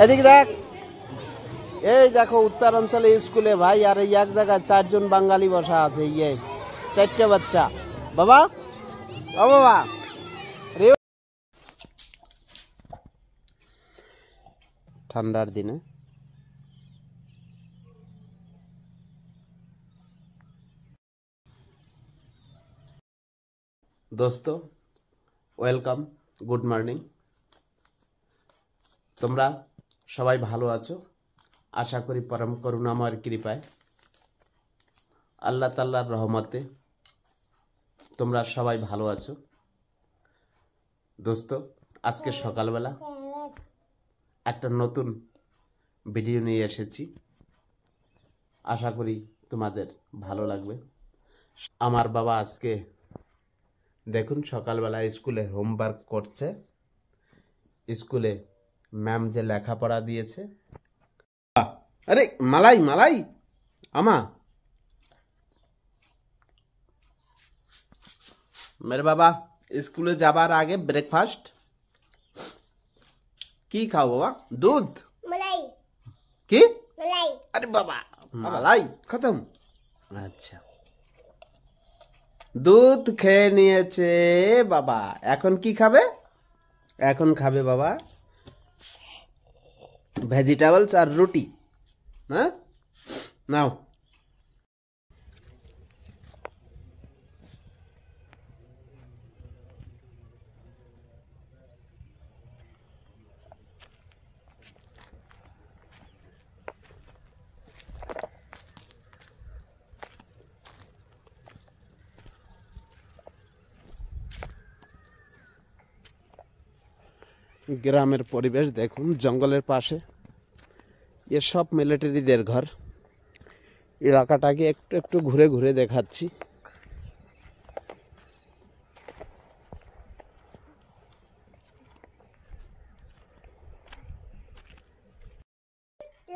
এদিকে দেখ, এই দেখো উত্তরাঞ্চলে স্কুলে ভাই, আর এই এক জায়গায় 4 জন বাঙালি বসা আছে, ইয়ে 4টে বাচ্চা। বাবা, ও বাবা, ঠান্ডার দিনে দোস্ত, ওয়েলকাম, গুড মর্নিং। তোমরা সবাই ভালো আছো আশা করি। পরম করুণাময়ের কৃপায়, আল্লাহ তাআলার রহমতে তোমরা সবাই ভালো আছো। দোস্ত, আজকে সকালবেলা একটা নতুন ভিডিও নিয়ে এসেছি, আশা করি তোমাদের ভালো লাগবে। আমার বাবা আজকে দেখুন সকালবেলা স্কুলে হোমওয়ার্ক করছে। স্কুলে ম্যাম যে লেখাপড়া দিয়েছে, আরে মালাই মালাই আমা, মেরে বাবা স্কুলে যাবার আগে ব্রেকফাস্ট কি খাও বাবা? দুধ মালাই। কি মালাই? আরে বাবা মালাই খতম। আচ্ছা, দুধ খেয়ে নিয়েছে বাবা, এখন কি খাবে? এখন খাবে বাবা ভেজিটেবলস আর রুটি। হ্যাঁ, নাও। গ্রামের পরিবেশ দেখুন, জঙ্গলের পাশে, এসব মিলিটারিদের ঘর। এলাকাটাকে একটু একটু ঘুরে ঘুরে দেখাচ্ছি।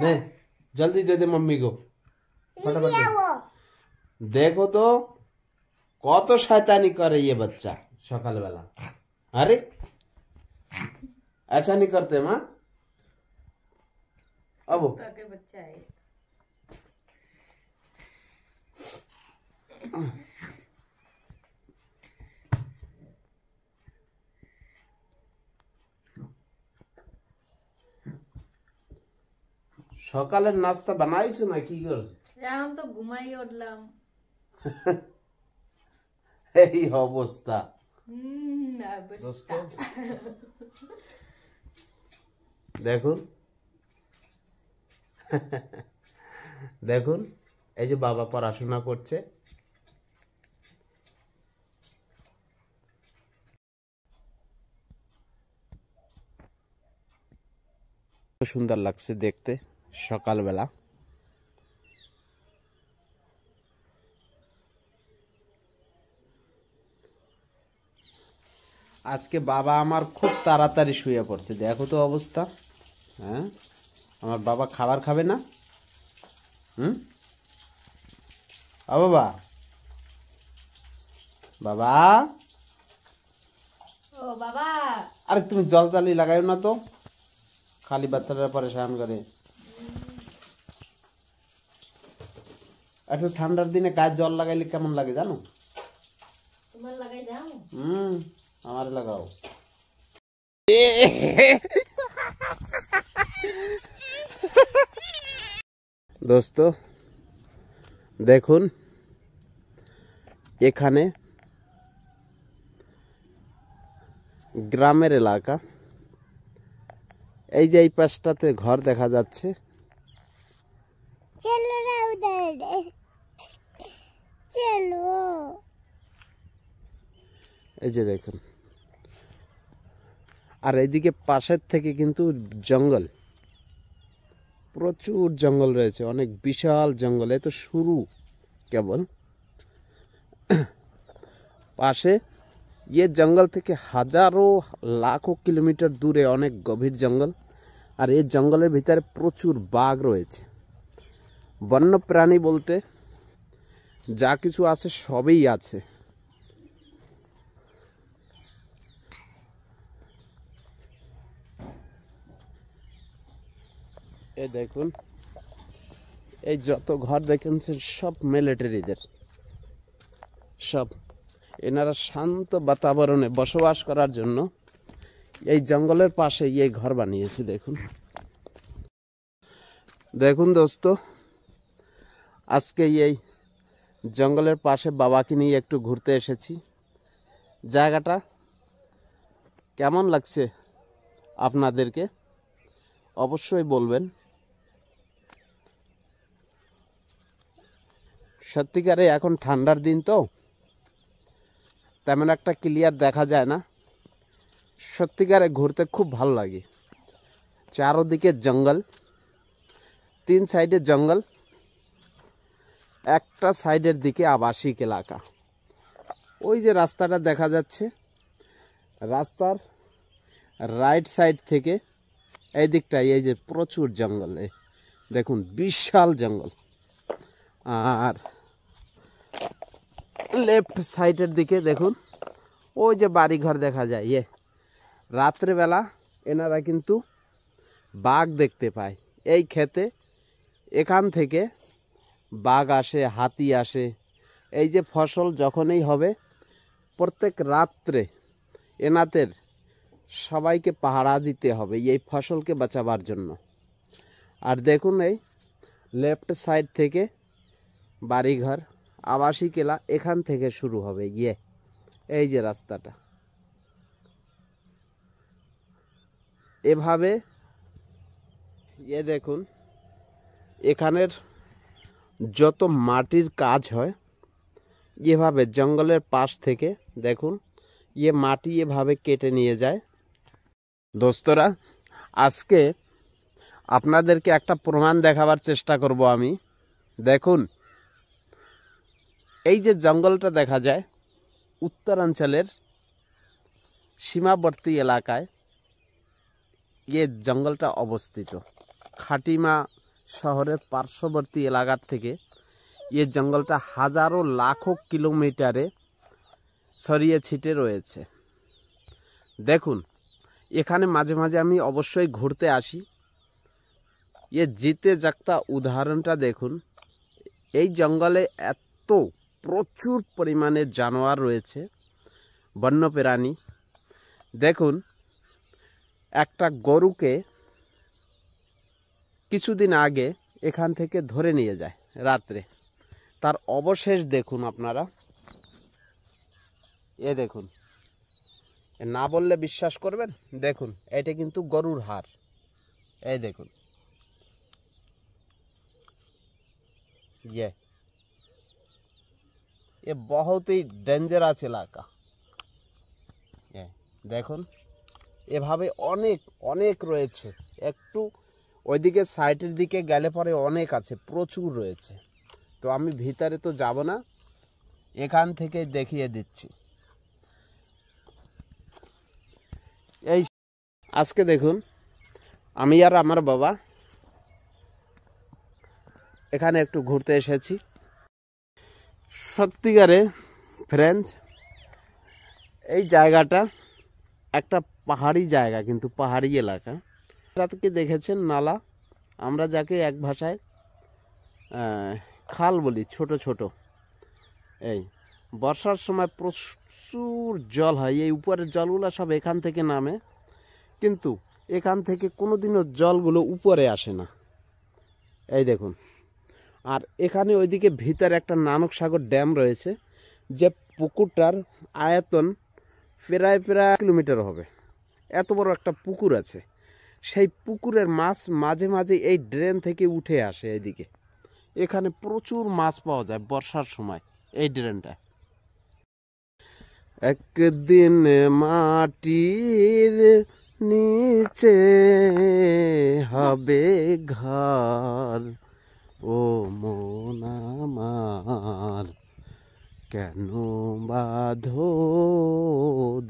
নে जल्दी दे दे मम्मी को, फटाफट दे। देखो तो কত শয়তানি করে ये बच्चा সকালবেলা। अरे ऐसा नहीं करते माँ। अब के बच्चा है। সকালের নাস্তা বানাইছো না কি করছো? এখন তো ঘুমাই উঠলাম। এই অবস্থা। দেখুন দেখুন, এই যে বাবা পড়াশোনা করছে। সুন্দর লাগছে দেখতে সকালবেলা। আজকে বাবা আমার খুব তাড়াতাড়ি শুয়ে পড়ছে, দেখো তো অবস্থা। হ্যাঁ, আমার বাবা খাবার খাবে না। বাবা, বাবা, ও বাবা, আরে তুমি জল জালি লাগাইও না তো, খালি বাচ্চারা পরেশান করে। একটু ঠান্ডার দিনে গায়ে জল লাগাইলে কেমন লাগে জানো? তোমার লাগাই দাও। আমার লাগাও। দোস্ত দেখুন, এখানে গ্রামের এলাকা, এই যে এই পাশটাতে ঘর দেখা যাচ্ছে। চলো না উধর, চলো। এই যে দেখুন, আর এইদিকে পাশের থেকে কিন্তু জঙ্গল, প্রচুর জঙ্গল রয়েছে, অনেক বিশাল জঙ্গল। এ তো শুরু কেবল। পাশে ये জঙ্গল থেকে হাজারো লাখো কিলোমিটার দূরে অনেক গভীর জঙ্গল, আর এই জঙ্গলের ভিতরে প্রচুর বাঘ রয়েছে। বন্য প্রাণী বলতে যা কিছু আছে সবই আছে। এই দেখুন, এই যত ঘর দেখেছেন সব মিলিটারিদের, সব এনারা শান্ত বাতাবরণে বসবাস করার জন্য এই জঙ্গলের পাশে এই ঘর বানিয়েছে। দেখুন দেখুন দোস্ত, আজকে এই জঙ্গলের পাশে বাবাকে নিয়ে একটু ঘুরতে এসেছি। জায়গাটা কেমন লাগছে আপনাদেরকে অবশ্যই বলবেন। সত্যিকারে এখন ঠান্ডার দিন তো তেমন একটা ক্লিয়ার দেখা যায় না। সত্যিকারে ঘুরতে খুব ভালো লাগে। চারদিকে জঙ্গল, 3 সাইডে জঙ্গল, একটা সাইডের দিকে আবাসিক এলাকা। ওই যে রাস্তাটা দেখা যাচ্ছে, রাস্তার রাইট সাইড থেকে এই দিকটায় এই যে প্রচুর জঙ্গল, দেখুন বিশাল জঙ্গল। আর লেফট সাইডের দিকে দেখুন ওই যে বাড়িঘর দেখা যায়। রাত্রেবেলা এনারা কিন্তু বাঘ দেখতে পায় এই ক্ষেতে। এখান থেকে বাঘ আসে, হাতি আসে। এই যে ফসল যখনই হবে প্রত্যেক রাত্রে এনাদের সবাইকে পাহারা দিতে হবে এই ফসলকে বাঁচাবার জন্য। আর দেখুন এই লেফট সাইড থেকে বাড়িঘর, আবাসিক এলাকা, এখান থেকে শুরু হবে এই যে রাস্তাটা। এভাবে দেখুন এখানের যত মাটির কাজ হয় এভাবে জঙ্গলের পাশ থেকে দেখুন মাটি এভাবে কেটে নিয়ে যায়। দোস্তরা, আজকে আপনাদেরকে একটা প্রমাণ দেখাবার চেষ্টা করব আমি। দেখুন এই যে জঙ্গলটা দেখা যায় উত্তরাঞ্চলের সীমাবর্তী এলাকায় জঙ্গলটা অবস্থিত। খাটিমা শহরের পার্শ্ববর্তী এলাকার থেকে জঙ্গলটা হাজারো লাখো কিলোমিটারে ছড়িয়ে ছিটে রয়েছে। দেখুন এখানে মাঝে মাঝে আমি অবশ্যই ঘুরতে আসি। জিতে জাগতা উদাহরণটা দেখুন। এই জঙ্গলে এত প্রচুর পরিমাণে জানোয়ার রয়েছে, বন্যপ্রাণী। দেখুন একটা গরুকে কিছুদিন আগে এখান থেকে ধরে নিয়ে যায় রাত্রে। তার অবশেষ দেখুন আপনারা, দেখুন, না বললে বিশ্বাস করবেন। দেখুন এটা কিন্তু গরুর হাড়। এই দেখুন ये बहुत ही डेंजरस এলাকা। দেখুন এভাবে অনেক অনেক রয়েছে। একটু ওইদিকে সাইডের দিকে গেলে পরে অনেক আছে, প্রচুর রয়েছে। তো আমি ভিতরে তো যাব না, এখান থেকে দেখিয়ে দিচ্ছি। এই আজকে দেখুন আমি আর আমার বাবা এখানে একটু ঘুরতে এসেছি। সত্যিকারে ফ্রেন্ডস, এই জায়গাটা একটা পাহাড়ি জায়গা, কিন্তু পাহাড়ি এলাকা। রাতকে দেখেছেন নালা, আমরা যাকে এক ভাষায় খাল বলি, ছোট ছোট। এই বর্ষার সময় প্রচুর জল হয়, এই উপরের জলগুলো সব এখান থেকে নামে, কিন্তু এখান থেকে কোনোদিনও জলগুলো উপরে আসে না। এই দেখুন, আর এখানে ওইদিকে ভিতরে একটা নানক সাগর ড্যাম রয়েছে, যে পুকুরটার আয়তন প্রায় 1 কিলোমিটার হবে। এত বড় একটা পুকুর আছে। সেই পুকুরের মাছ মাঝে মাঝে এই ড্রেন থেকে উঠে আসে এইদিকে। এখানে প্রচুর মাছ পাওয়া যায় বর্ষার সময় এই ড্রেনটা। একদিন মাটির নিচে হবে ঘর, ও মন আমার কেন বাঁধো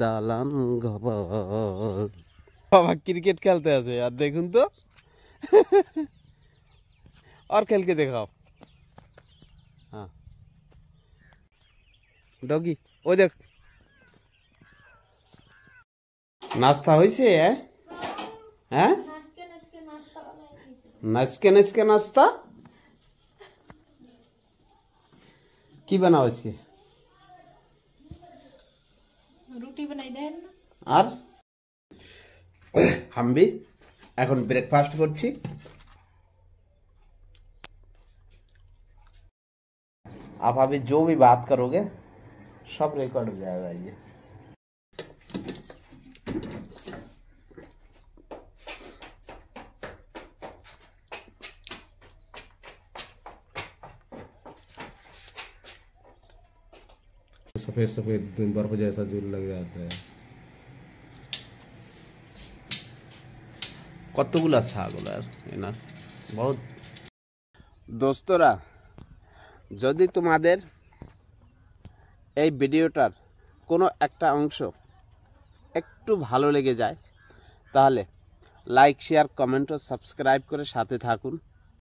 দালান ঘর। বাবা ক্রিকেট খেলতে আছে, আর দেখুন তো और खेल के देखाओ। हाँ डॉगी, ओ देख नाश्ता হইছে। হ্যাঁ नाश्के नाश्के नाश्ता की बनाओ इसके রুটি বানাই দেন না আর हम भी এখন ব্রেকফাস্ট করছি। आप अभी जो भी बात करोगे सब रिकॉर्ड हो जाएगा ये। सफेद सफेद बर्फ जैसा जो लग जाता है। কতগুলা ছাগলার এনার বহুত। দোস্তরা, যদি তোমাদের এই ভিডিওটার কোনো একটা অংশ একটু ভালো লেগে যায় তাহলে লাইক শেয়ার কমেন্ট ও সাবস্ক্রাইব করে সাথে থাকুন।